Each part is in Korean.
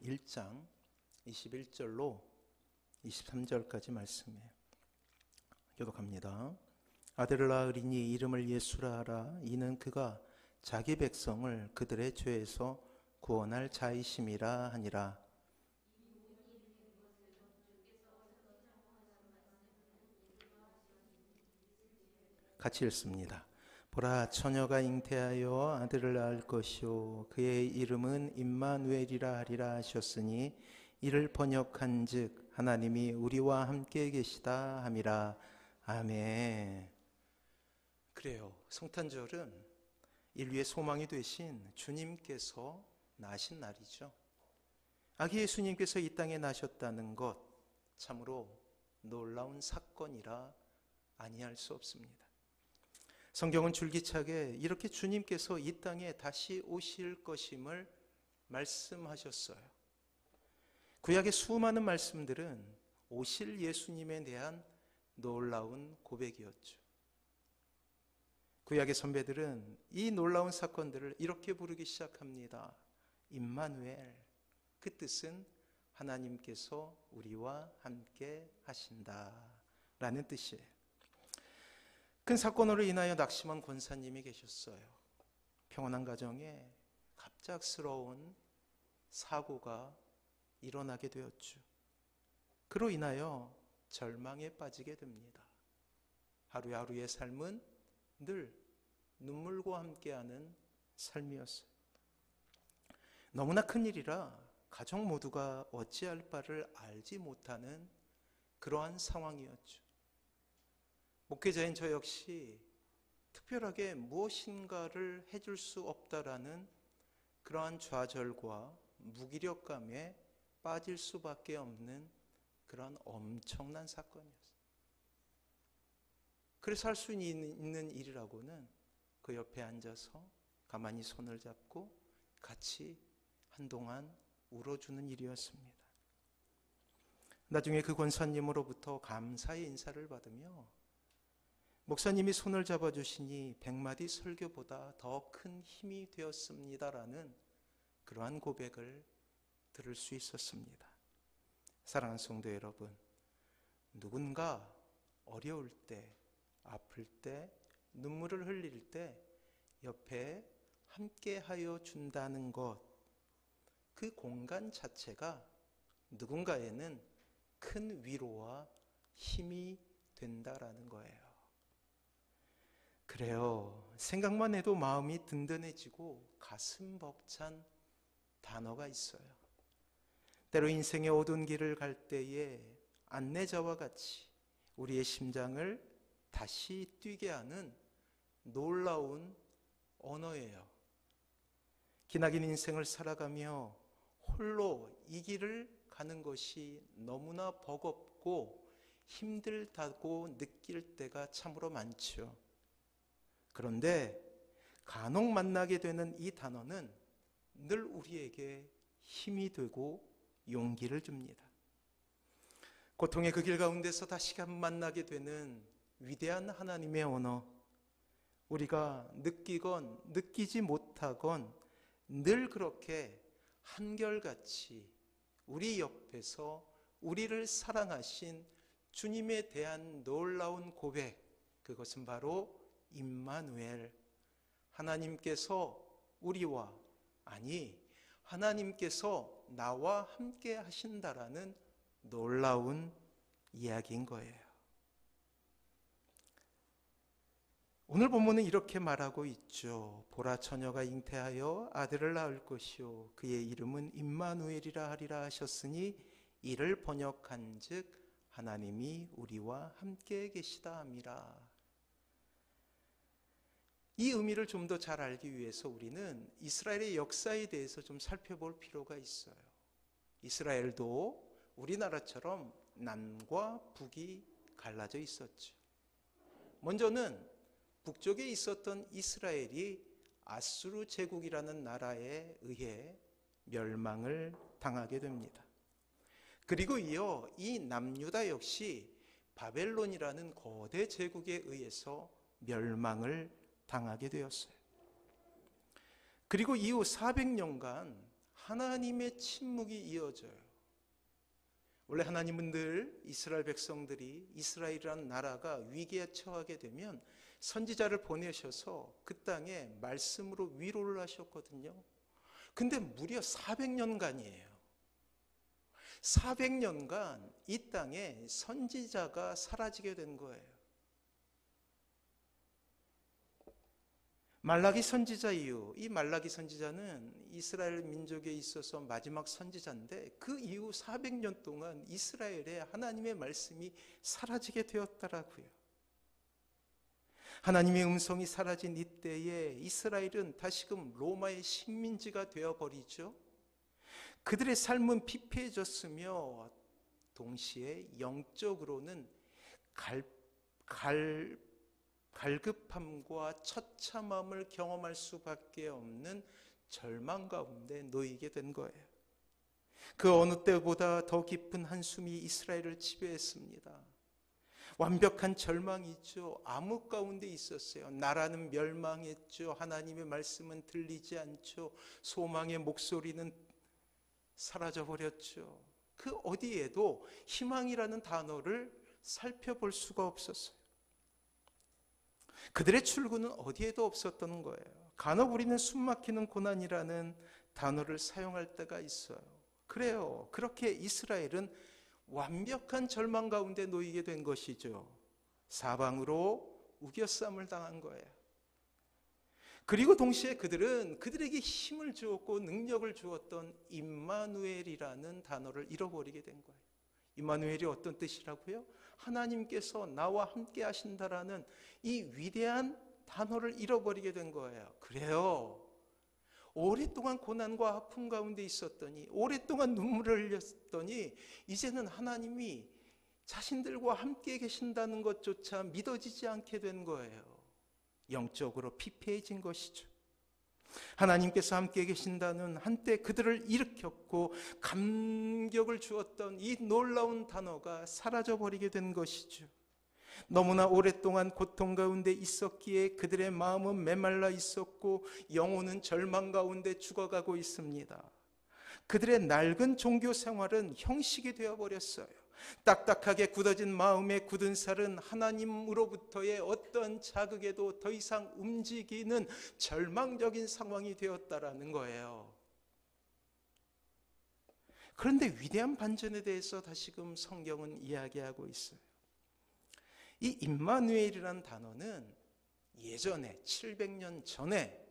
1장 21절로 23절까지 말씀이에요. 교독합니다. 아들을 낳으리니 이름을 예수라 하라. 이는 그가 자기 백성을 그들의 죄에서 구원할 자이심이라 하니라. 같이 읽습니다. 보라, 처녀가 잉태하여 아들을 낳을 것이요 그의 이름은 임마누엘이라 하리라 하셨으니 이를 번역한즉 하나님이 우리와 함께 계시다 함이라. 아멘. 그래요. 성탄절은 인류의 소망이 되신 주님께서 나신 날이죠. 아기 예수님께서 이 땅에 나셨다는 것, 참으로 놀라운 사건이라 아니할 수 없습니다. 성경은 줄기차게 이렇게 주님께서 이 땅에 다시 오실 것임을 말씀하셨어요. 구약의 수많은 말씀들은 오실 예수님에 대한 놀라운 고백이었죠. 구약의 선배들은 이 놀라운 사건들을 이렇게 부르기 시작합니다. 임마누엘, 그 뜻은 하나님께서 우리와 함께 하신다 라는 뜻이에요. 큰 사건으로 인하여 낙심한 권사님이 계셨어요. 평온한 가정에 갑작스러운 사고가 일어나게 되었죠. 그로 인하여 절망에 빠지게 됩니다. 하루하루의 삶은 늘 눈물과 함께하는 삶이었어요. 너무나 큰 일이라 가족 모두가 어찌할 바를 알지 못하는 그러한 상황이었죠. 목회자인 저 역시 특별하게 무엇인가를 해줄 수 없다라는 그러한 좌절과 무기력감에 빠질 수밖에 없는 그러한 엄청난 사건이었어요. 그래서 할 수 있는 일이라고는 그 옆에 앉아서 가만히 손을 잡고 같이 한동안 울어주는 일이었습니다. 나중에 그 권사님으로부터 감사의 인사를 받으며 목사님이 손을 잡아주시니 100마디 설교보다 더 큰 힘이 되었습니다라는 그러한 고백을 들을 수 있었습니다. 사랑하는 성도 여러분, 누군가 어려울 때, 아플 때, 눈물을 흘릴 때 옆에 함께하여 준다는 것, 그 공간 자체가 누군가에는 큰 위로와 힘이 된다라는 거예요. 그래요. 생각만 해도 마음이 든든해지고 가슴 벅찬 단어가 있어요. 때로 인생의 어두운 길을 갈 때에 안내자와 같이 우리의 심장을 다시 뛰게 하는 놀라운 언어예요. 기나긴 인생을 살아가며 홀로 이 길을 가는 것이 너무나 버겁고 힘들다고 느낄 때가 참으로 많죠. 그런데 간혹 만나게 되는 이 단어는 늘 우리에게 힘이 되고 용기를 줍니다. 고통의 그 길 가운데서 다시금 만나게 되는 위대한 하나님의 언어, 우리가 느끼건 느끼지 못하건 늘 그렇게 한결같이 우리 옆에서 우리를 사랑하신 주님에 대한 놀라운 고백, 그것은 바로 임마누엘, 하나님께서 우리와, 아니 하나님께서 나와 함께 하신다라는 놀라운 이야기인 거예요. 오늘 본문은 이렇게 말하고 있죠. 보라, 처녀가 잉태하여 아들을 낳을 것이요 그의 이름은 임마누엘이라 하리라 하셨으니 이를 번역한즉 하나님이 우리와 함께 계시다 함이라. 이 의미를 좀 더 잘 알기 위해서 우리는 이스라엘의 역사에 대해서 좀 살펴볼 필요가 있어요. 이스라엘도 우리나라처럼 남과 북이 갈라져 있었죠. 먼저는 북쪽에 있었던 이스라엘이 아수르 제국이라는 나라에 의해 멸망을 당하게 됩니다. 그리고 이어 이 남유다 역시 바벨론이라는 거대 제국에 의해서 멸망을 당하게 되었어요. 그리고 이후 400년간 하나님의 침묵이 이어져요. 원래 하나님은 늘 이스라엘 백성들이, 이스라엘이라는 나라가 위기에 처하게 되면 선지자를 보내셔서 그 땅에 말씀으로 위로를 하셨거든요. 근데 무려 400년간이에요. 400년간 이 땅에 선지자가 사라지게 된 거예요. 말라기 선지자 이후, 이 말라기 선지자는 이스라엘 민족에 있어서 마지막 선지자인데 그 이후 400년 동안 이스라엘에 하나님의 말씀이 사라지게 되었더라고요. 하나님의 음성이 사라진 이때에 이스라엘은 다시금 로마의 식민지가 되어버리죠. 그들의 삶은 피폐해졌으며 동시에 영적으로는 갈급함과 처참함을 경험할 수밖에 없는 절망 가운데 놓이게 된 거예요. 그 어느 때보다 더 깊은 한숨이 이스라엘을 지배했습니다. 완벽한 절망이죠. 암흑 가운데 있었어요. 나라는 멸망했죠. 하나님의 말씀은 들리지 않죠. 소망의 목소리는 사라져버렸죠. 그 어디에도 희망이라는 단어를 살펴볼 수가 없었어요. 그들의 출구는 어디에도 없었던 거예요. 간혹 우리는 숨막히는 고난이라는 단어를 사용할 때가 있어요. 그래요. 그렇게 이스라엘은 완벽한 절망 가운데 놓이게 된 것이죠. 사방으로 우겨쌈을 당한 거예요. 그리고 동시에 그들은 그들에게 힘을 주었고 능력을 주었던 임마누엘이라는 단어를 잃어버리게 된 거예요. 임마누엘이 어떤 뜻이라고요? 하나님께서 나와 함께 하신다라는 이 위대한 단어를 잃어버리게 된 거예요. 그래요. 오랫동안 고난과 아픔 가운데 있었더니, 오랫동안 눈물을 흘렸더니 이제는 하나님이 자신들과 함께 계신다는 것조차 믿어지지 않게 된 거예요. 영적으로 피폐해진 것이죠. 하나님께서 함께 계신다는 한때 그들을 일으켰고 감격을 주었던 이 놀라운 단어가 사라져버리게 된 것이죠. 너무나 오랫동안 고통 가운데 있었기에 그들의 마음은 메말라 있었고 영혼은 절망 가운데 죽어가고 있습니다. 그들의 낡은 종교 생활은 형식이 되어버렸어요. 딱딱하게 굳어진 마음의 굳은 살은 하나님으로부터의 어떤 자극에도 더 이상 움직이는 절망적인 상황이 되었다라는 거예요. 그런데 위대한 반전에 대해서 다시금 성경은 이야기하고 있어요. 이 임마누엘이라는 단어는 예전에 700년 전에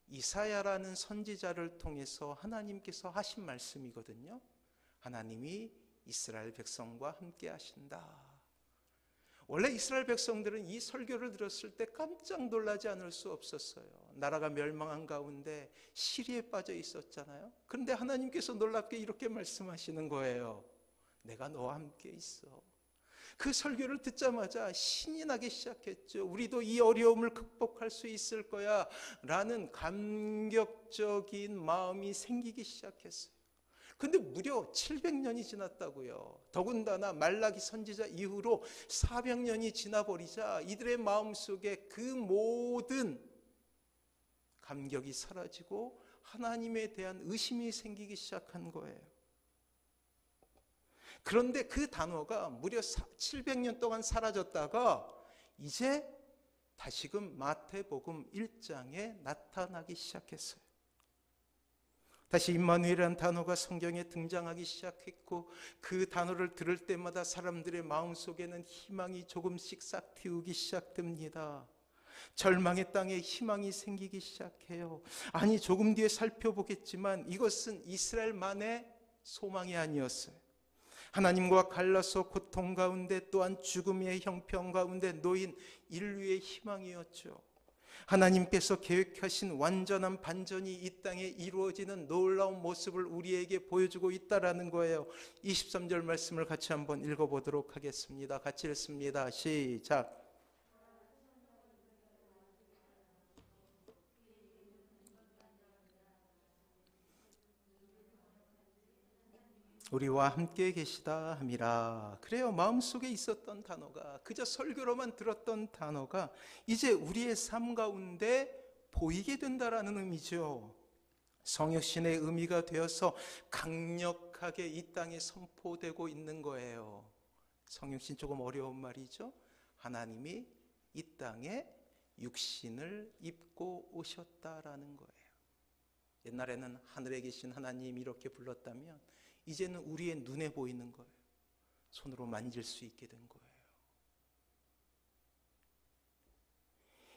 이사야라는 선지자를 통해서 하나님께서 하신 말씀이거든요. 하나님이 이스라엘 백성과 함께 하신다. 원래 이스라엘 백성들은 이 설교를 들었을 때 깜짝 놀라지 않을 수 없었어요. 나라가 멸망한 가운데 시리에 빠져 있었잖아요. 그런데 하나님께서 놀랍게 이렇게 말씀하시는 거예요. 내가 너와 함께 있어. 그 설교를 듣자마자 신이 나기 시작했죠. 우리도 이 어려움을 극복할 수 있을 거야 라는 감격적인 마음이 생기기 시작했어요. 근데 무려 700년이 지났다고요. 더군다나 말라기 선지자 이후로 400년이 지나버리자 이들의 마음속에 그 모든 감격이 사라지고 하나님에 대한 의심이 생기기 시작한 거예요. 그런데 그 단어가 무려 700년 동안 사라졌다가 이제 다시금 마태복음 1장에 나타나기 시작했어요. 다시 임마누엘이라는 단어가 성경에 등장하기 시작했고 그 단어를 들을 때마다 사람들의 마음속에는 희망이 조금씩 싹 틔우기 시작됩니다. 절망의 땅에 희망이 생기기 시작해요. 아니 조금 뒤에 살펴보겠지만 이것은 이스라엘만의 소망이 아니었어요. 하나님과 갈라서 고통 가운데 또한 죽음의 형편 가운데 놓인 인류의 희망이었죠. 하나님께서 계획하신 완전한 반전이 이 땅에 이루어지는 놀라운 모습을 우리에게 보여주고 있다라는 거예요. 23절 말씀을 같이 한번 읽어보도록 하겠습니다. 같이 읽습니다. 시작. 우리와 함께 계시다 함이라. 그래요. 마음속에 있었던 단어가, 그저 설교로만 들었던 단어가 이제 우리의 삶 가운데 보이게 된다라는 의미죠. 성육신의 의미가 되어서 강력하게 이 땅에 선포되고 있는 거예요. 성육신 조금 어려운 말이죠. 하나님이 이 땅에 육신을 입고 오셨다라는 거예요. 옛날에는 하늘에 계신 하나님 이렇게 불렀다면 이제는 우리의 눈에 보이는 거예요. 손으로 만질 수 있게 된 거예요.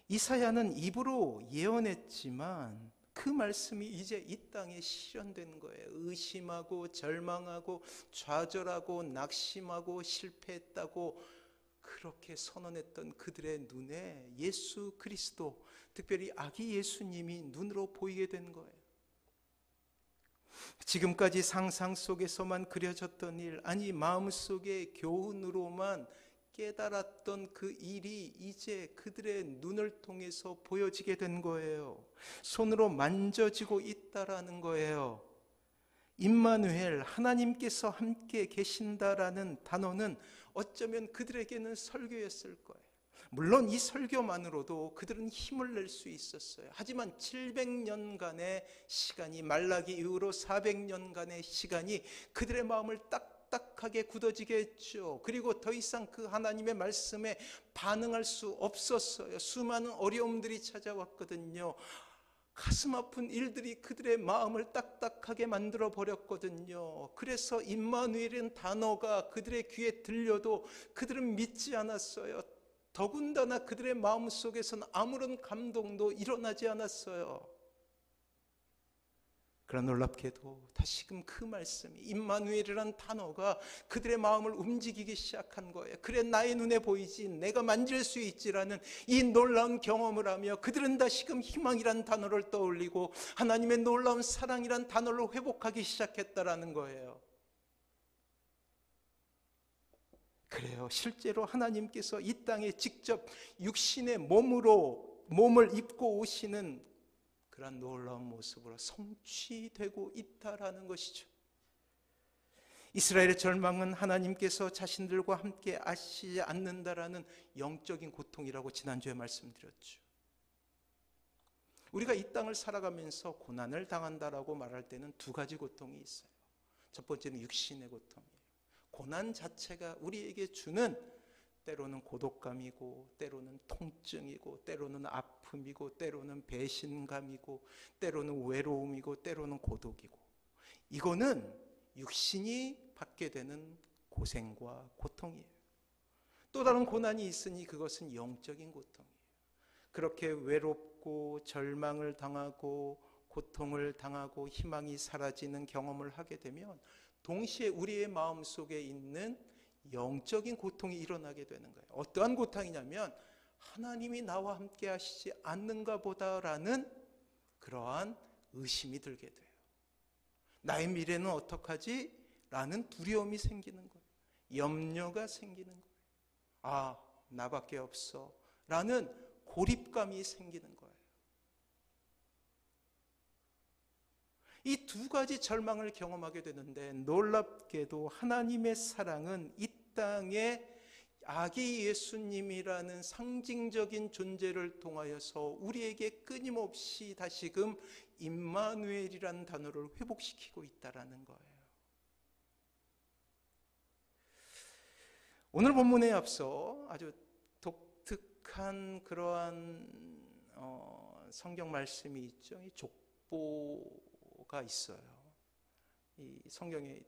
이사야는 입으로 예언했지만 그 말씀이 이제 이 땅에 실현된 거예요. 의심하고 절망하고 좌절하고 낙심하고 실패했다고 그렇게 선언했던 그들의 눈에 예수 그리스도, 특별히 아기 예수님이 눈으로 보이게 된 거예요. 지금까지 상상 속에서만 그려졌던 일, 아니 마음속의 교훈으로만 깨달았던 그 일이 이제 그들의 눈을 통해서 보여지게 된 거예요. 손으로 만져지고 있다라는 거예요. 임마누엘, 하나님께서 함께 계신다라는 단어는 어쩌면 그들에게는 설교였을 거예요. 물론 이 설교만으로도 그들은 힘을 낼 수 있었어요. 하지만 700년간의 시간이, 말라기 이후로 400년간의 시간이 그들의 마음을 딱딱하게 굳어지게 했죠. 그리고 더 이상 그 하나님의 말씀에 반응할 수 없었어요. 수많은 어려움들이 찾아왔거든요. 가슴 아픈 일들이 그들의 마음을 딱딱하게 만들어 버렸거든요. 그래서 임마누엘이라는 단어가 그들의 귀에 들려도 그들은 믿지 않았어요. 더군다나 그들의 마음속에서는 아무런 감동도 일어나지 않았어요. 그러나 놀랍게도 다시금 그 말씀이, 임마누엘이라는 단어가 그들의 마음을 움직이기 시작한 거예요. 그래, 나의 눈에 보이지, 내가 만질 수 있지라는 이 놀라운 경험을 하며 그들은 다시금 희망이란 단어를 떠올리고 하나님의 놀라운 사랑이란 단어를 회복하기 시작했다라는 거예요. 그래요, 실제로 하나님께서 이 땅에 직접 육신의 몸을 입고 오시는 그런 놀라운 모습으로 성취되고 있다라는 것이죠. 이스라엘의 절망은 하나님께서 자신들과 함께 하시지 않는다라는 영적인 고통이라고 지난주에 말씀드렸죠. 우리가 이 땅을 살아가면서 고난을 당한다라고 말할 때는 두 가지 고통이 있어요. 첫 번째는 육신의 고통이에요. 고난 자체가 우리에게 주는, 때로는 고독감이고, 때로는 통증이고, 때로는 아픔이고, 때로는 배신감이고, 때로는 외로움이고, 때로는 고독이고, 이거는 육신이 받게 되는 고생과 고통이에요. 또 다른 고난이 있으니 그것은 영적인 고통이에요. 그렇게 외롭고 절망을 당하고 고통을 당하고 희망이 사라지는 경험을 하게 되면 동시에 우리의 마음속에 있는 영적인 고통이 일어나게 되는 거예요. 어떠한 고통이냐면 하나님이 나와 함께 하시지 않는가 보다라는 그러한 의심이 들게 돼요. 나의 미래는 어떡하지? 라는 두려움이 생기는 거예요. 염려가 생기는 거예요. 아, 나밖에 없어 라는 고립감이 생기는 거예요. 이 두 가지 절망을 경험하게 되는데 놀랍게도 하나님의 사랑은 이 땅에 아기 예수님이라는 상징적인 존재를 통하여서 우리에게 끊임없이 다시금 임마누엘이라는 단어를 회복시키고 있다는 거예요. 오늘 본문에 앞서 아주 독특한 그러한 성경 말씀이 있죠. 이 족보가 있어요. 이 성경에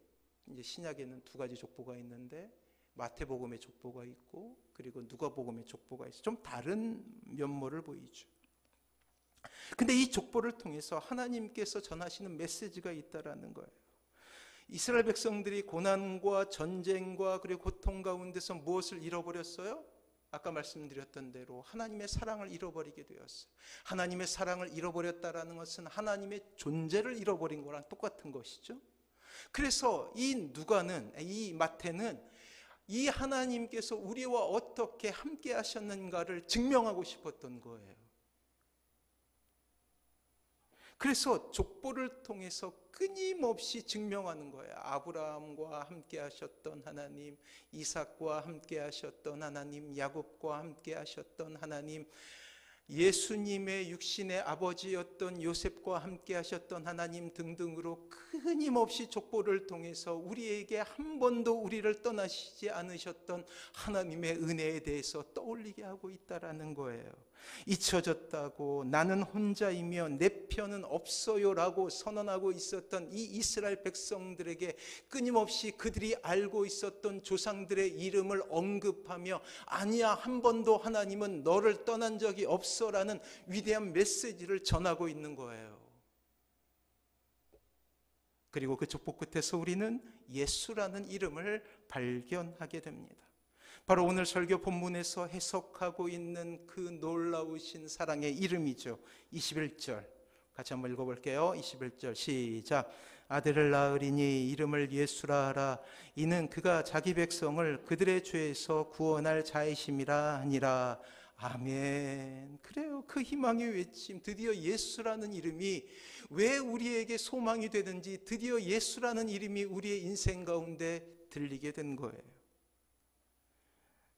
이제 신약에는 두 가지 족보가 있는데 마태복음의 족보가 있고 그리고 누가복음의 족보가 있어요. 좀 다른 면모를 보이죠. 근데 이 족보를 통해서 하나님께서 전하시는 메시지가 있다라는 거예요. 이스라엘 백성들이 고난과 전쟁과 그리고 고통 가운데서 무엇을 잃어버렸어요? 아까 말씀드렸던 대로 하나님의 사랑을 잃어버리게 되었어요. 하나님의 사랑을 잃어버렸다라는 것은 하나님의 존재를 잃어버린 거랑 똑같은 것이죠. 그래서 이 마태는 이 하나님께서 우리와 어떻게 함께 하셨는가를 증명하고 싶었던 거예요. 그래서 족보를 통해서 끊임없이 증명하는 거예요. 아브라함과 함께 하셨던 하나님, 이삭과 함께 하셨던 하나님, 야곱과 함께 하셨던 하나님, 예수님의 육신의 아버지였던 요셉과 함께 하셨던 하나님 등등으로 끊임없이 족보를 통해서 우리에게 한 번도 우리를 떠나시지 않으셨던 하나님의 은혜에 대해서 떠올리게 하고 있다라는 거예요. 잊혀졌다고, 나는 혼자이며 내 편은 없어요라고 선언하고 있었던 이 이스라엘 백성들에게 끊임없이 그들이 알고 있었던 조상들의 이름을 언급하며, 아니야, 한 번도 하나님은 너를 떠난 적이 없어라는 위대한 메시지를 전하고 있는 거예요. 그리고 그 족보 끝에서 우리는 예수라는 이름을 발견하게 됩니다. 바로 오늘 설교 본문에서 해석하고 있는 그 놀라우신 사랑의 이름이죠. 21절 같이 한번 읽어볼게요. 21절 시작. 아들을 낳으리니 이름을 예수라 하라. 이는 그가 자기 백성을 그들의 죄에서 구원할 자이심이라 하니라. 아멘. 그래요. 그 희망의 외침, 드디어 예수라는 이름이 왜 우리에게 소망이 되는지, 드디어 예수라는 이름이 우리의 인생 가운데 들리게 된 거예요.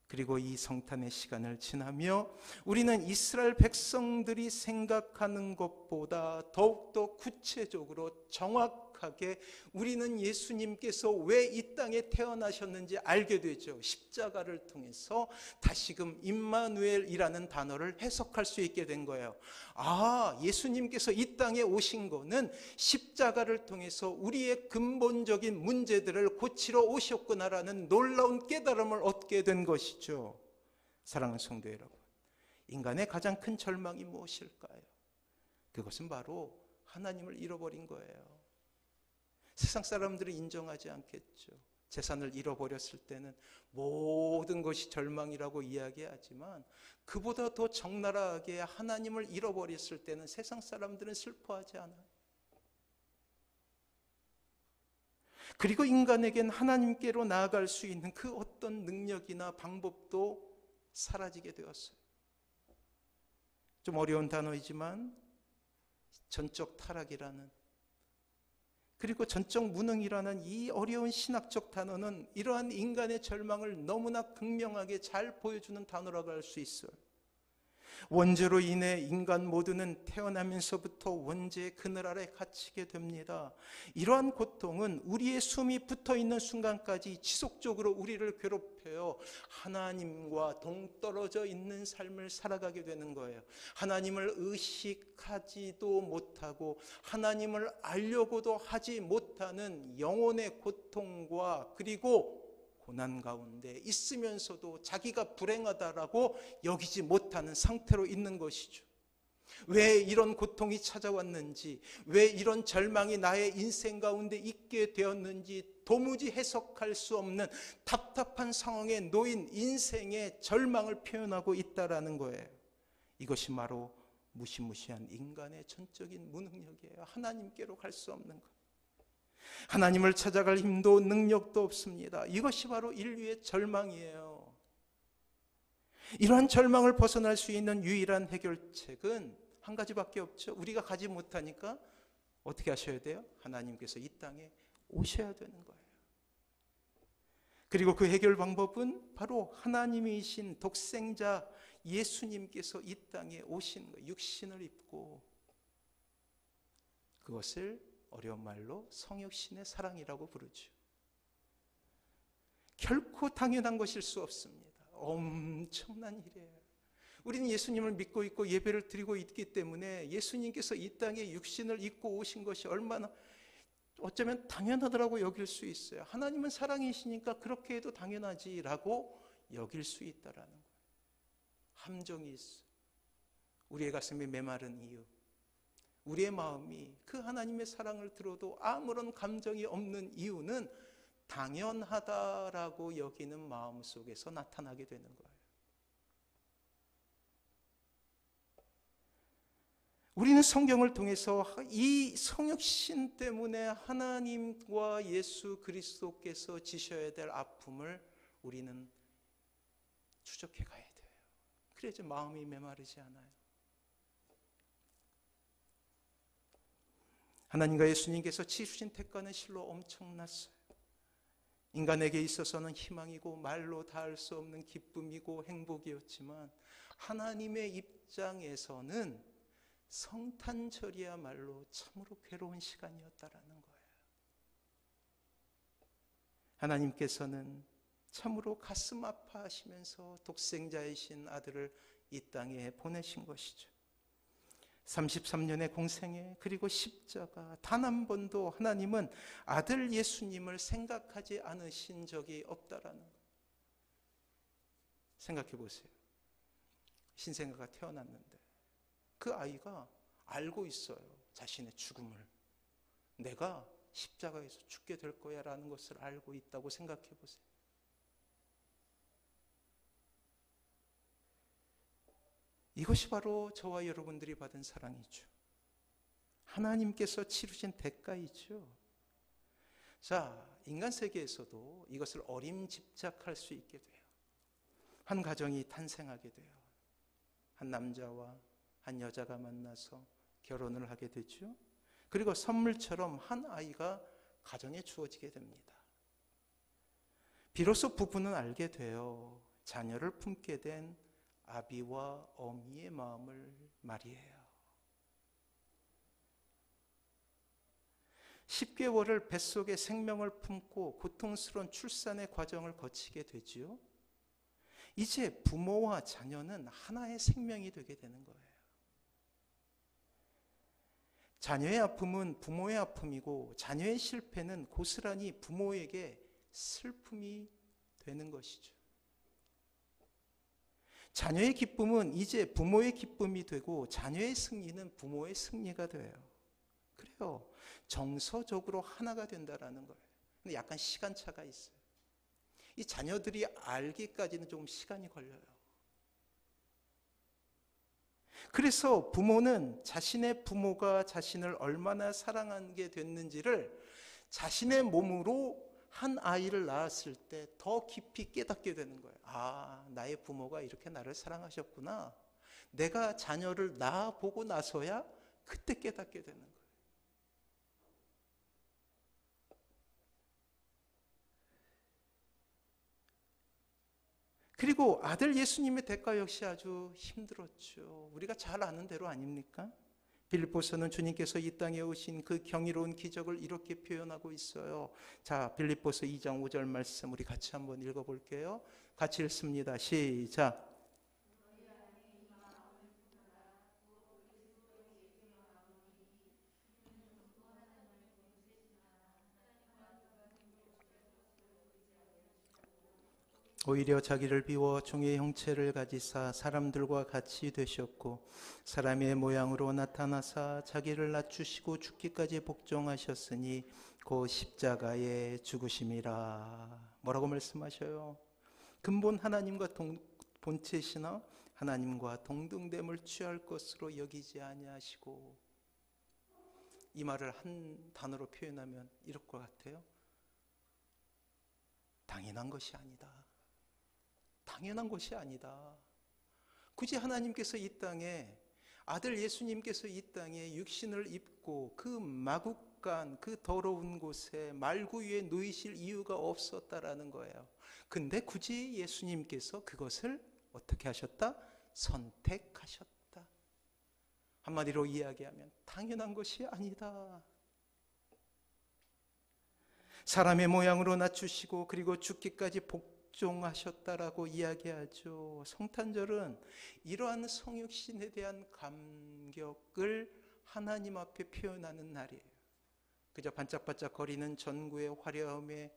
그리고 이 성탄의 시간을 지나며 우리는 이스라엘 백성들이 생각하는 것보다 더욱더 구체적으로 정확하게 우리는 예수님께서 왜 이 땅에 태어나셨는지 알게 되죠. 십자가를 통해서 다시금 임마누엘이라는 단어를 해석할 수 있게 된 거예요. 아, 예수님께서 이 땅에 오신 거는 십자가를 통해서 우리의 근본적인 문제들을 고치러 오셨구나라는 놀라운 깨달음을 얻게 된 것이죠. 사랑하는 성도 여러분, 인간의 가장 큰 절망이 무엇일까요? 그것은 바로 하나님을 잃어버린 거예요. 세상 사람들은 인정하지 않겠죠. 재산을 잃어버렸을 때는 모든 것이 절망이라고 이야기하지만, 그보다 더 적나라하게 하나님을 잃어버렸을 때는 세상 사람들은 슬퍼하지 않아요. 그리고 인간에겐 하나님께로 나아갈 수 있는 그 어떤 능력이나 방법도 사라지게 되었어요. 좀 어려운 단어이지만 전적 타락이라는, 그리고 전적 무능이라는 이 어려운 신학적 단어는 이러한 인간의 절망을 너무나 극명하게 잘 보여주는 단어라고 할 수 있어요. 원죄로 인해 인간 모두는 태어나면서부터 원죄의 그늘 아래 갇히게 됩니다. 이러한 고통은 우리의 숨이 붙어있는 순간까지 지속적으로 우리를 괴롭혀요. 하나님과 동떨어져 있는 삶을 살아가게 되는 거예요. 하나님을 의식하지도 못하고 하나님을 알려고도 하지 못하는 영혼의 고통과 그리고 고난 가운데 있으면서도 자기가 불행하다라고 여기지 못하는 상태로 있는 것이죠. 왜 이런 고통이 찾아왔는지, 왜 이런 절망이 나의 인생 가운데 있게 되었는지 도무지 해석할 수 없는 답답한 상황에 놓인 인생의 절망을 표현하고 있다라는 거예요. 이것이 바로 무시무시한 인간의 전적인 무능력이에요. 하나님께로 갈 수 없는 것. 하나님을 찾아갈 힘도 능력도 없습니다. 이것이 바로 인류의 절망이에요. 이러한 절망을 벗어날 수 있는 유일한 해결책은 한 가지밖에 없죠. 우리가 가지 못하니까 어떻게 하셔야 돼요? 하나님께서 이 땅에 오셔야 되는 거예요. 그리고 그 해결 방법은 바로 하나님이신 독생자 예수님께서 이 땅에 오신 거예요. 육신을 입고, 그것을 어려운 말로 성육신의 사랑이라고 부르죠. 결코 당연한 것일 수 없습니다. 엄청난 일이에요. 우리는 예수님을 믿고 있고 예배를 드리고 있기 때문에 예수님께서 이 땅에 육신을 입고 오신 것이 얼마나 어쩌면 당연하다고 여길 수 있어요. 하나님은 사랑이시니까 그렇게 해도 당연하지라고 여길 수 있다라는 거예요. 함정이 있어. 우리의 가슴이 메마른 이유, 우리의 마음이 그 하나님의 사랑을 들어도 아무런 감정이 없는 이유는 당연하다라고 여기는 마음 속에서 나타나게 되는 거예요. 우리는 성경을 통해서 이 성육신 때문에 하나님과 예수 그리스도께서 지셔야 될 아픔을 우리는 추적해 가야 돼요. 그래야지 마음이 메마르지 않아요. 하나님과 예수님께서 치르신 대가는 실로 엄청났어요. 인간에게 있어서는 희망이고 말로 닿을 수 없는 기쁨이고 행복이었지만, 하나님의 입장에서는 성탄절이야말로 참으로 괴로운 시간이었다라는 거예요. 하나님께서는 참으로 가슴 아파하시면서 독생자이신 아들을 이 땅에 보내신 것이죠. 33년의 공생애, 그리고 십자가, 단 한 번도 하나님은 아들 예수님을 생각하지 않으신 적이 없다라는 거예요. 생각해 보세요. 신생아가 태어났는데 그 아이가 알고 있어요. 자신의 죽음을. 내가 십자가에서 죽게 될 거야 라는 것을 알고 있다고 생각해 보세요. 이것이 바로 저와 여러분들이 받은 사랑이죠. 하나님께서 치르신 대가이죠. 자, 인간 세계에서도 이것을 어림짐작할 수 있게 돼요. 한 가정이 탄생하게 돼요. 한 남자와 한 여자가 만나서 결혼을 하게 되죠. 그리고 선물처럼 한 아이가 가정에 주어지게 됩니다. 비로소 부부는 알게 돼요. 자녀를 품게 된 아비와 어미의 마음을 말이에요. 10개월을 뱃속에 생명을 품고 고통스러운 출산의 과정을 거치게 되지요. 이제 부모와 자녀는 하나의 생명이 되게 되는 거예요. 자녀의 아픔은 부모의 아픔이고 자녀의 실패는 고스란히 부모에게 슬픔이 되는 것이죠. 자녀의 기쁨은 이제 부모의 기쁨이 되고 자녀의 승리는 부모의 승리가 돼요. 그래요. 정서적으로 하나가 된다라는 거예요. 근데 약간 시간차가 있어요. 이 자녀들이 알기까지는 좀 시간이 걸려요. 그래서 부모는 자신의 부모가 자신을 얼마나 사랑하게 됐는지를 자신의 몸으로 한 아이를 낳았을 때 더 깊이 깨닫게 되는 거예요. 아, 나의 부모가 이렇게 나를 사랑하셨구나. 내가 자녀를 낳아보고 나서야 그때 깨닫게 되는 거예요. 그리고 아들 예수님의 대가 역시 아주 힘들었죠. 우리가 잘 아는 대로 아닙니까? 빌립보서는 주님께서 이 땅에 오신 그 경이로운 기적을 이렇게 표현하고 있어요. 자, 빌립보서 2장 5절 말씀 우리 같이 한번 읽어볼게요. 같이 읽습니다. 시작. 오히려 자기를 비워 종의 형체를 가지사 사람들과 같이 되셨고 사람의 모양으로 나타나사 자기를 낮추시고 죽기까지 복종하셨으니 곧 십자가에 죽으심이라. 뭐라고 말씀하셔요? 근본 하나님과 본체시나 하나님과 동등됨을 취할 것으로 여기지 아니하시고. 이 말을 한 단어로 표현하면 이럴 것 같아요. 당연한 것이 아니다. 당연한 것이 아니다. 굳이 하나님께서 이 땅에, 아들 예수님께서 이 땅에 육신을 입고 그 마국간 그 더러운 곳에 말구 위에 누이실 이유가 없었다라는 거예요. 근데 굳이 예수님께서 그것을 어떻게 하셨다? 선택하셨다. 한마디로 이야기하면 당연한 것이 아니다. 사람의 모양으로 낮추시고 그리고 죽기까지 복종하셨다라고 이야기하죠. 성탄절은 이러한 성육신에 대한 감격을 하나님 앞에 표현하는 날이에요. 그저 반짝반짝 거리는 전구의 화려함에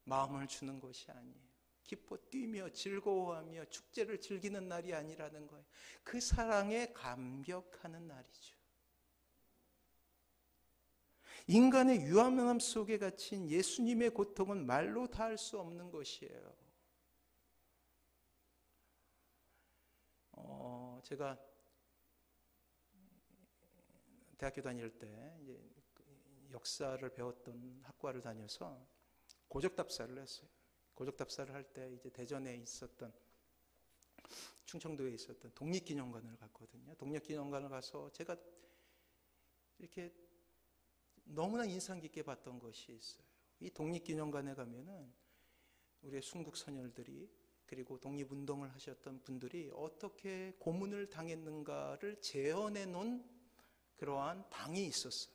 마음을 주는 것이 아니에요. 기뻐 뛰며 즐거워하며 축제를 즐기는 날이 아니라는 거예요. 그 사랑에 감격하는 날이죠. 인간의 유한함 속에 갇힌 예수님의 고통은 말로 다 할 수 없는 것이에요. 제가 대학교 다닐 때 이제 역사를 배웠던 학과를 다녀서 고적답사를 했어요. 고적답사를 할 때 이제 대전에 있었던, 충청도에 있었던 독립기념관을 갔거든요. 독립기념관을 가서 제가 이렇게 너무나 인상 깊게 봤던 것이 있어요. 이 독립기념관에 가면은 우리의 순국 선열들이 그리고 독립운동을 하셨던 분들이 어떻게 고문을 당했는가를 재현해 놓은 그러한 당이 있었어요.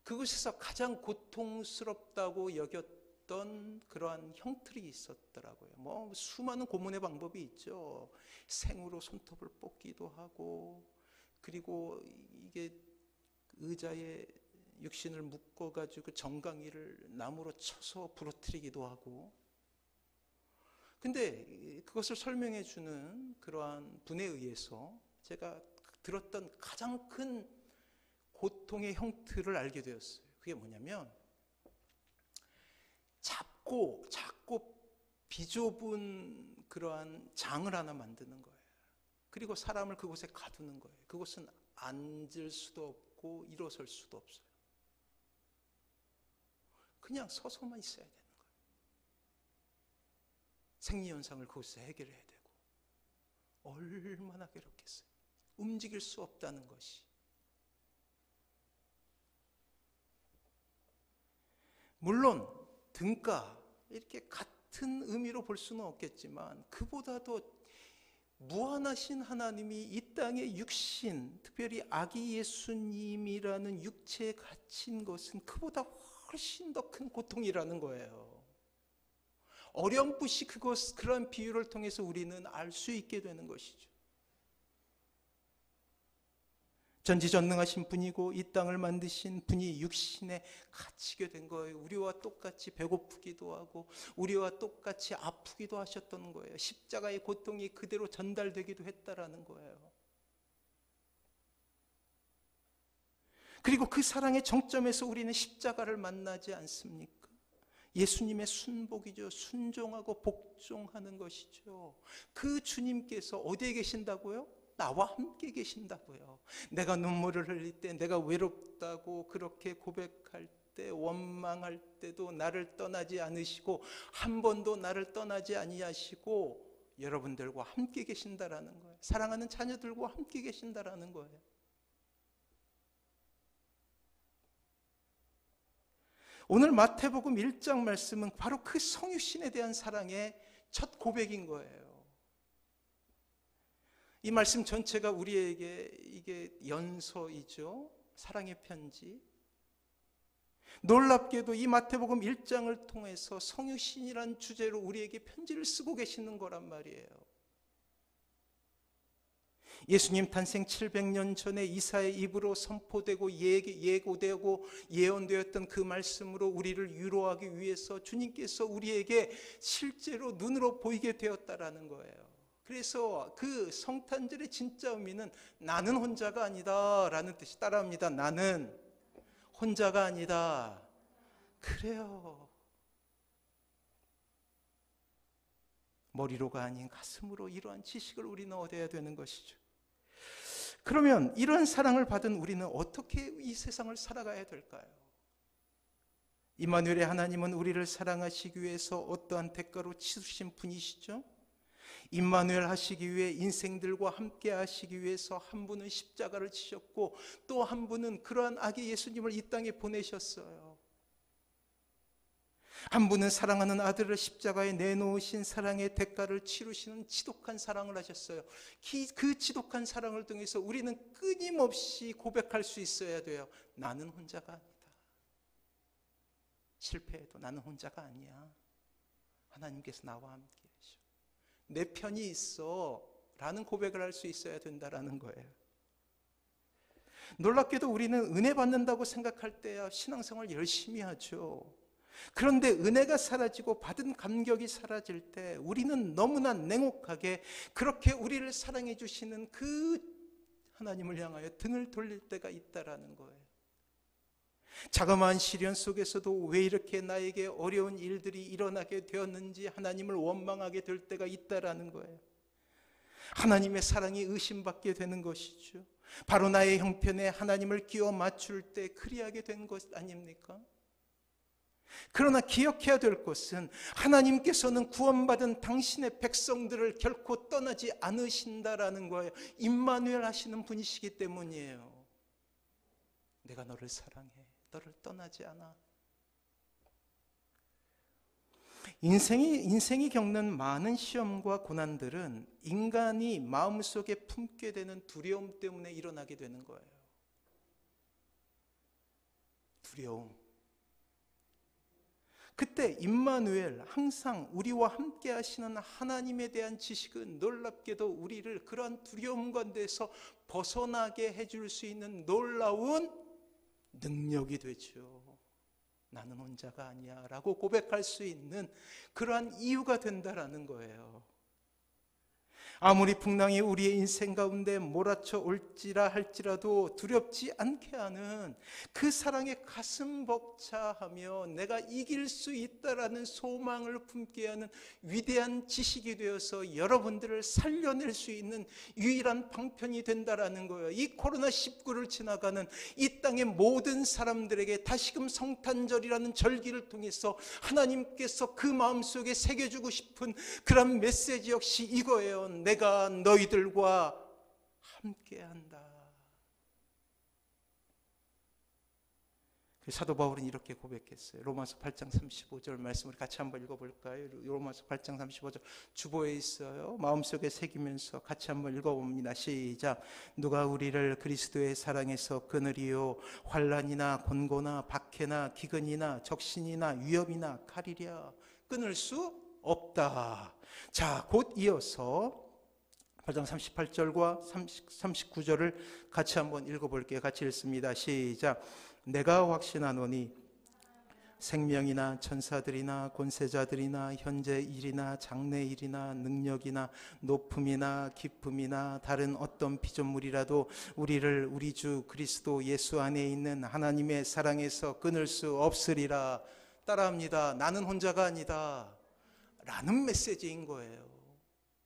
그곳에서 가장 고통스럽다고 여겼던 그러한 형틀이 있었더라고요. 뭐 수많은 고문의 방법이 있죠. 생으로 손톱을 뽑기도 하고, 그리고 이게 의자에 육신을 묶어가지고 정강이를 나무로 쳐서 부러뜨리기도 하고. 근데 그것을 설명해 주는 그러한 분에 의해서 제가 들었던 가장 큰 고통의 형틀을 알게 되었어요. 그게 뭐냐면 작고 비좁은 그러한 장을 하나 만드는 거예요. 그리고 사람을 그곳에 가두는 거예요. 그곳은 앉을 수도 없고 일어설 수도 없어요. 그냥 서서만 있어야 되는 거예요. 생리현상을 그곳에서 해결해야 되고, 얼마나 괴롭겠어요. 움직일 수 없다는 것이. 물론 등가 이렇게 같은 의미로 볼 수는 없겠지만, 그보다도 무한하신 하나님이 이 땅의 육신, 특별히 아기 예수님이라는 육체에 갇힌 것은 그보다 훨씬 더 큰 고통이라는 거예요. 어렴풋이 그런 비유를 통해서 우리는 알 수 있게 되는 것이죠. 전지전능하신 분이고 이 땅을 만드신 분이 육신에 갇히게 된 거예요. 우리와 똑같이 배고프기도 하고 우리와 똑같이 아프기도 하셨던 거예요. 십자가의 고통이 그대로 전달되기도 했다라는 거예요. 그리고 그 사랑의 정점에서 우리는 십자가를 만나지 않습니까? 예수님의 순복이죠. 순종하고 복종하는 것이죠. 그 주님께서 어디에 계신다고요? 나와 함께 계신다고요. 내가 눈물을 흘릴 때, 내가 외롭다고 그렇게 고백할 때, 원망할 때도 나를 떠나지 않으시고 한 번도 나를 떠나지 아니하시고 여러분들과 함께 계신다라는 거예요. 사랑하는 자녀들과 함께 계신다라는 거예요. 오늘 마태복음 1장 말씀은 바로 그 성육신에 대한 사랑의 첫 고백인 거예요. 이 말씀 전체가 우리에게 이게 연서이죠. 사랑의 편지. 놀랍게도 이 마태복음 1장을 통해서 성육신이란 주제로 우리에게 편지를 쓰고 계시는 거란 말이에요. 예수님 탄생 700년 전에 이사의 입으로 선포되고 예고되고 예언되었던 그 말씀으로 우리를 위로하기 위해서 주님께서 우리에게 실제로 눈으로 보이게 되었다라는 거예요. 그래서 그 성탄절의 진짜 의미는 나는 혼자가 아니다 라는 뜻이 따라합니다. 나는 혼자가 아니다. 그래요. 머리로가 아닌 가슴으로 이러한 지식을 우리는 얻어야 되는 것이죠. 그러면 이런 사랑을 받은 우리는 어떻게 이 세상을 살아가야 될까요? 임마누엘의 하나님은 우리를 사랑하시기 위해서 어떠한 대가로 치르신 분이시죠? 임마누엘 하시기 위해 인생들과 함께 하시기 위해서 한 분은 십자가를 지셨고 또 한 분은 그러한 아기 예수님을 이 땅에 보내셨어요. 한 분은 사랑하는 아들을 십자가에 내놓으신 사랑의 대가를 치르시는 지독한 사랑을 하셨어요. 그 지독한 사랑을 통해서 우리는 끊임없이 고백할 수 있어야 돼요. 나는 혼자가 아니다. 실패해도 나는 혼자가 아니야. 하나님께서 나와 함께 하셔. 내 편이 있어 라는 고백을 할 수 있어야 된다라는 거예요. 놀랍게도 우리는 은혜 받는다고 생각할 때야 신앙생활 열심히 하죠. 그런데 은혜가 사라지고 받은 감격이 사라질 때 우리는 너무나 냉혹하게 그렇게 우리를 사랑해 주시는 그 하나님을 향하여 등을 돌릴 때가 있다라는 거예요. 자그마한 시련 속에서도 왜 이렇게 나에게 어려운 일들이 일어나게 되었는지 하나님을 원망하게 될 때가 있다라는 거예요. 하나님의 사랑이 의심받게 되는 것이죠. 바로 나의 형편에 하나님을 끼워 맞출 때 그리하게 된 것 아닙니까? 그러나 기억해야 될 것은 하나님께서는 구원받은 당신의 백성들을 결코 떠나지 않으신다라는 거예요. 임마누엘 하시는 분이시기 때문이에요. 내가 너를 사랑해. 너를 떠나지 않아. 인생이 겪는 많은 시험과 고난들은 인간이 마음속에 품게 되는 두려움 때문에 일어나게 되는 거예요. 두려움. 그때 임마누엘, 항상 우리와 함께 하시는 하나님에 대한 지식은 놀랍게도 우리를 그러한 두려움 가운데서 벗어나게 해줄 수 있는 놀라운 능력이 되죠. 나는 혼자가 아니야 라고 고백할 수 있는 그러한 이유가 된다라는 거예요. 아무리 풍랑이 우리의 인생 가운데 몰아쳐 올지라 할지라도 두렵지 않게 하는 그 사랑에 가슴 벅차하며 내가 이길 수 있다라는 소망을 품게 하는 위대한 지식이 되어서 여러분들을 살려낼 수 있는 유일한 방편이 된다라는 거예요. 이 코로나19를 지나가는 이 땅의 모든 사람들에게 다시금 성탄절이라는 절기를 통해서 하나님께서 그 마음속에 새겨주고 싶은 그런 메시지 역시 이거예요. 내가 너희들과 함께한다. 사도 바울은 이렇게 고백했어요. 로마서 8장 35절 말씀을 같이 한번 읽어볼까요? 로마서 8장 35절 주보에 있어요. 마음속에 새기면서 같이 한번 읽어봅니다. 시작. 누가 우리를 그리스도의 사랑에서 끊으리요? 환난이나 곤고나 박해나 기근이나 적신이나 위협이나 칼이랴. 끊을 수 없다. 자, 곧 이어서 8장 38절과 39절을 같이 한번 읽어볼게요. 같이 읽습니다. 시작. 내가 확신하노니 생명이나 천사들이나 권세자들이나 현재 일이나 장래 일이나 능력이나 높음이나 기쁨이나 다른 어떤 피조물이라도 우리를 우리 주 그리스도 예수 안에 있는 하나님의 사랑에서 끊을 수 없으리라. 따라합니다. 나는 혼자가 아니다 라는 메시지인 거예요.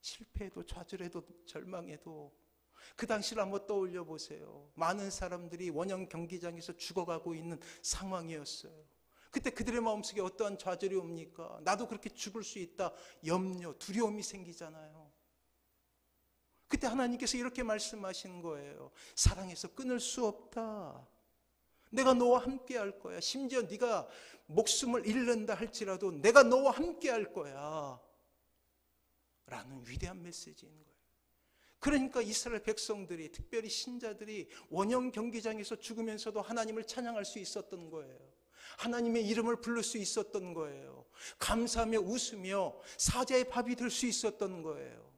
실패해도 좌절해도 절망해도 그 당시를 한번 떠올려 보세요. 많은 사람들이 원형 경기장에서 죽어가고 있는 상황이었어요. 그때 그들의 마음속에 어떠한 좌절이 옵니까? 나도 그렇게 죽을 수 있다. 염려, 두려움이 생기잖아요. 그때 하나님께서 이렇게 말씀하시는 거예요. 사랑해서 끊을 수 없다. 내가 너와 함께 할 거야. 심지어 네가 목숨을 잃는다 할지라도 내가 너와 함께 할 거야 라는 위대한 메시지인 거예요. 그러니까 이스라엘 백성들이, 특별히 신자들이 원형 경기장에서 죽으면서도 하나님을 찬양할 수 있었던 거예요. 하나님의 이름을 부를 수 있었던 거예요. 감사하며 웃으며 사자의 밥이 될 수 있었던 거예요.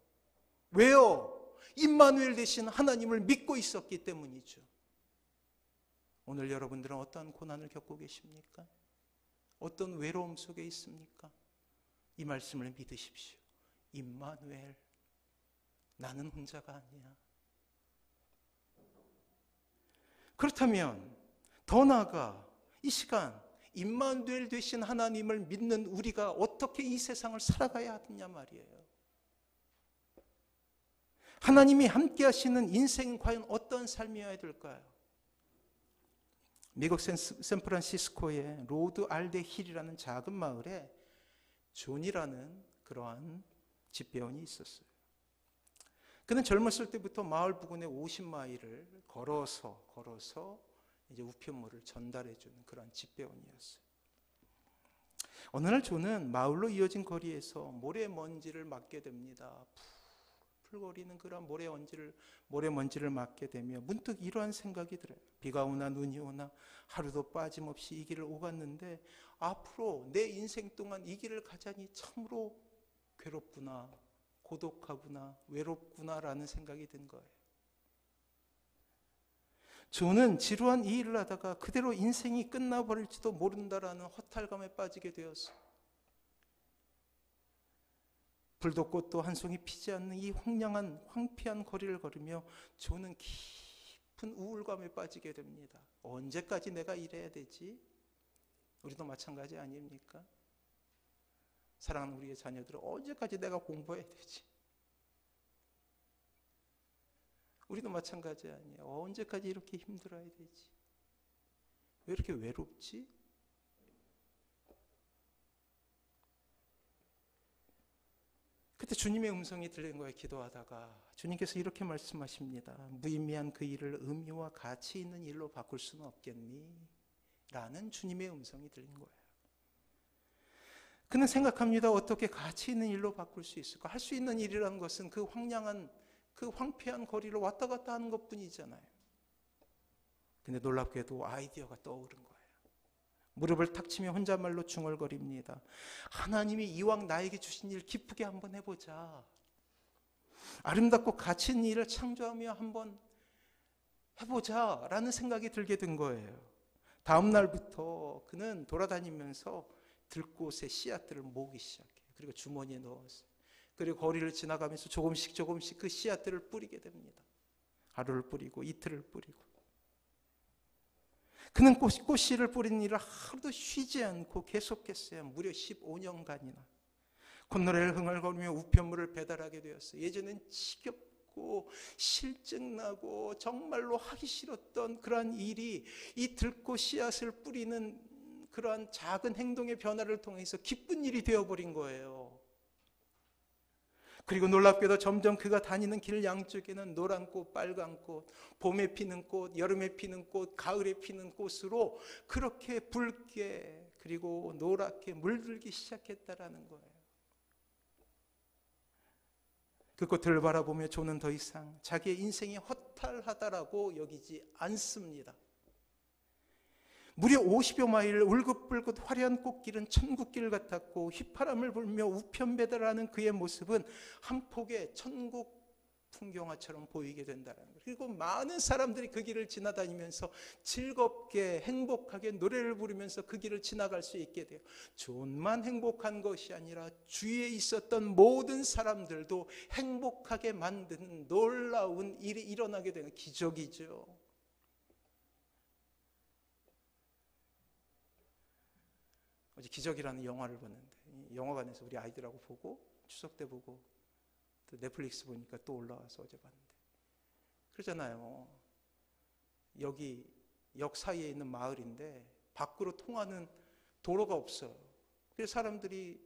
왜요? 임마누엘 되신 하나님을 믿고 있었기 때문이죠. 오늘 여러분들은 어떤 고난을 겪고 계십니까? 어떤 외로움 속에 있습니까? 이 말씀을 믿으십시오. 임마누엘, 나는 혼자가 아니야. 그렇다면 더 나아가 이 시간 임마누엘 되신 하나님을 믿는 우리가 어떻게 이 세상을 살아가야 하느냐 말이에요. 하나님이 함께 하시는 인생은 과연 어떤 삶이어야 될까요? 미국 샌프란시스코의 로드 알데 힐이라는 작은 마을에 존이라는 그러한 집배원이 있었어요. 그는 젊었을 때부터 마을 부근에 50마일을 걸어서 이제 우편물을 전달해주는 그런 집배원이었어요. 어느 날 존은 마을로 이어진 거리에서 모래먼지를 맡게 됩니다. 풀거리는 그런 모래먼지를 맡게 되며 문득 이러한 생각이 들어요. 비가 오나 눈이 오나 하루도 빠짐없이 이 길을 오갔는데 앞으로 내 인생 동안 이 길을 가자니 참으로 괴롭구나, 고독하구나, 외롭구나라는 생각이 든 거예요. 존은 지루한 이 일을 하다가 그대로 인생이 끝나버릴지도 모른다라는 허탈감에 빠지게 되었어요. 불도 꽃도 한 송이 피지 않는 이 황폐한 거리를 걸으며 존은 깊은 우울감에 빠지게 됩니다. 언제까지 내가 일해야 되지? 우리도 마찬가지 아닙니까? 사랑하는 우리의 자녀들은 언제까지 내가 공부해야 되지? 우리도 마찬가지 아니에요. 언제까지 이렇게 힘들어야 되지? 왜 이렇게 외롭지? 그때 주님의 음성이 들린 거예요. 기도하다가 주님께서 이렇게 말씀하십니다. 무의미한 그 일을 의미와 가치 있는 일로 바꿀 수는 없겠니? 라는 주님의 음성이 들린 거예요. 그는 생각합니다. 어떻게 가치 있는 일로 바꿀 수 있을까? 할 수 있는 일이라는 것은 그 황량한, 그 황폐한 거리를 왔다 갔다 하는 것뿐이잖아요. 근데 놀랍게도 아이디어가 떠오른 거예요. 무릎을 탁 치며 혼잣말로 중얼거립니다. 하나님이 이왕 나에게 주신 일 기쁘게 한번 해보자. 아름답고 가치 있는 일을 창조하며 한번 해보자 라는 생각이 들게 된 거예요. 다음 날부터 그는 돌아다니면서 들꽃의 씨앗들을 모으기 시작해요. 그리고 주머니에 넣었어요. 그리고 거리를 지나가면서 조금씩 그 씨앗들을 뿌리게 됩니다. 하루를 뿌리고 이틀을 뿌리고. 그는 꽃씨를 뿌리는 일을 하루도 쉬지 않고 계속했어요. 무려 15년간이나. 콧노래를 흥얼거리며 우편물을 배달하게 되었어요. 예전엔 지겹고 실증나고 정말로 하기 싫었던 그러한 일이 이 들꽃 씨앗을 뿌리는 그러한 작은 행동의 변화를 통해서 기쁜 일이 되어버린 거예요. 그리고 놀랍게도 점점 그가 다니는 길 양쪽에는 노란 꽃, 빨간 꽃, 봄에 피는 꽃, 여름에 피는 꽃, 가을에 피는 꽃으로 그렇게 붉게 그리고 노랗게 물들기 시작했다라는 거예요. 그 꽃을 바라보며 조는 더 이상 자기의 인생이 허탈하다라고 여기지 않습니다. 무려 50여 마일 울긋불긋 화려한 꽃길은 천국길 같았고 휘파람을 불며 우편 배달하는 그의 모습은 한 폭의 천국 풍경화처럼 보이게 된다는 거예요. 그리고 많은 사람들이 그 길을 지나다니면서 즐겁게 행복하게 노래를 부르면서 그 길을 지나갈 수 있게 돼요. 존만 행복한 것이 아니라 주위에 있었던 모든 사람들도 행복하게 만드는 놀라운 일이 일어나게 되는 기적이죠. 어제 기적이라는 영화를 봤는데 영화관에서 우리 아이들하고 보고 추석 때 보고 또 넷플릭스 보니까 또 올라와서 어제 봤는데 그러잖아요. 여기 역 사이에 있는 마을인데 밖으로 통하는 도로가 없어요. 그래서 사람들이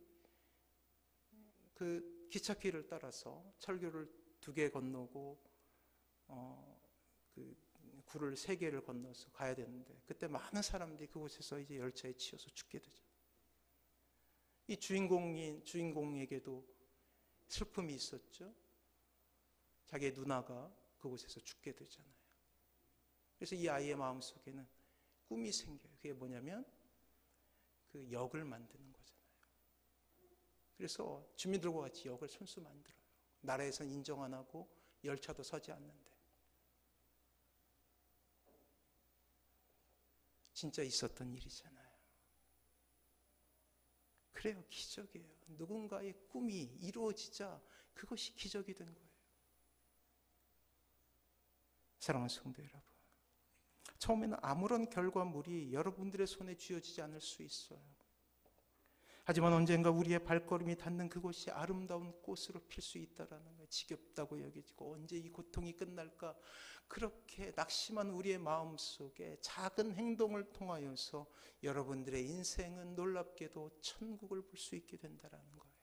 그 기찻길을 따라서 철교를 2개 건너고 그 굴을 3개를 건너서 가야 되는데 그때 많은 사람들이 그곳에서 이제 열차에 치여서 죽게 되죠. 이 주인공에게도 슬픔이 있었죠. 자기의 누나가 그곳에서 죽게 되잖아요. 그래서 이 아이의 마음속에는 꿈이 생겨요. 그게 뭐냐면 그 역을 만드는 거잖아요. 그래서 주민들과 같이 역을 손수 만들어요. 나라에서는 인정 안 하고 열차도 서지 않는데. 진짜 있었던 일이잖아요. 그래요, 기적이에요. 누군가의 꿈이 이루어지자 그것이 기적이 된 거예요. 사랑하는 성도 여러분, 처음에는 아무런 결과물이 여러분들의 손에 쥐어지지 않을 수 있어요. 하지만 언젠가 우리의 발걸음이 닿는 그곳이 아름다운 꽃으로 필 수 있다라는 거예요. 지겹다고 여기지고 언제 이 고통이 끝날까 그렇게 낙심한 우리의 마음속에 작은 행동을 통하여서 여러분들의 인생은 놀랍게도 천국을 볼 수 있게 된다라는 거예요.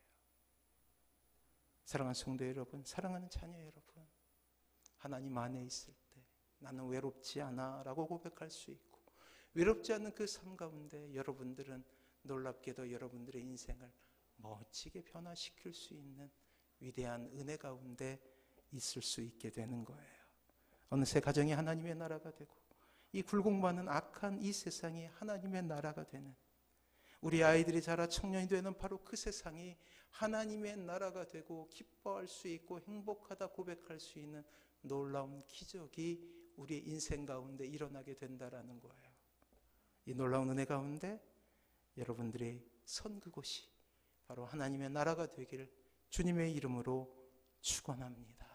사랑하는 성도 여러분, 사랑하는 자녀 여러분, 하나님 안에 있을 때 나는 외롭지 않아 라고 고백할 수 있고 외롭지 않은 그 삶 가운데 여러분들은 놀랍게도 여러분들의 인생을 멋지게 변화시킬 수 있는 위대한 은혜 가운데 있을 수 있게 되는 거예요. 어느새 가정이 하나님의 나라가 되고 이 굴곡많은 악한 이 세상이 하나님의 나라가 되는 우리 아이들이 자라 청년이 되는 바로 그 세상이 하나님의 나라가 되고 기뻐할 수 있고 행복하다 고백할 수 있는 놀라운 기적이 우리의 인생 가운데 일어나게 된다라는 거예요. 이 놀라운 은혜 가운데 여러분들이 선 그곳이 바로 하나님의 나라가 되기를 주님의 이름으로 축원합니다.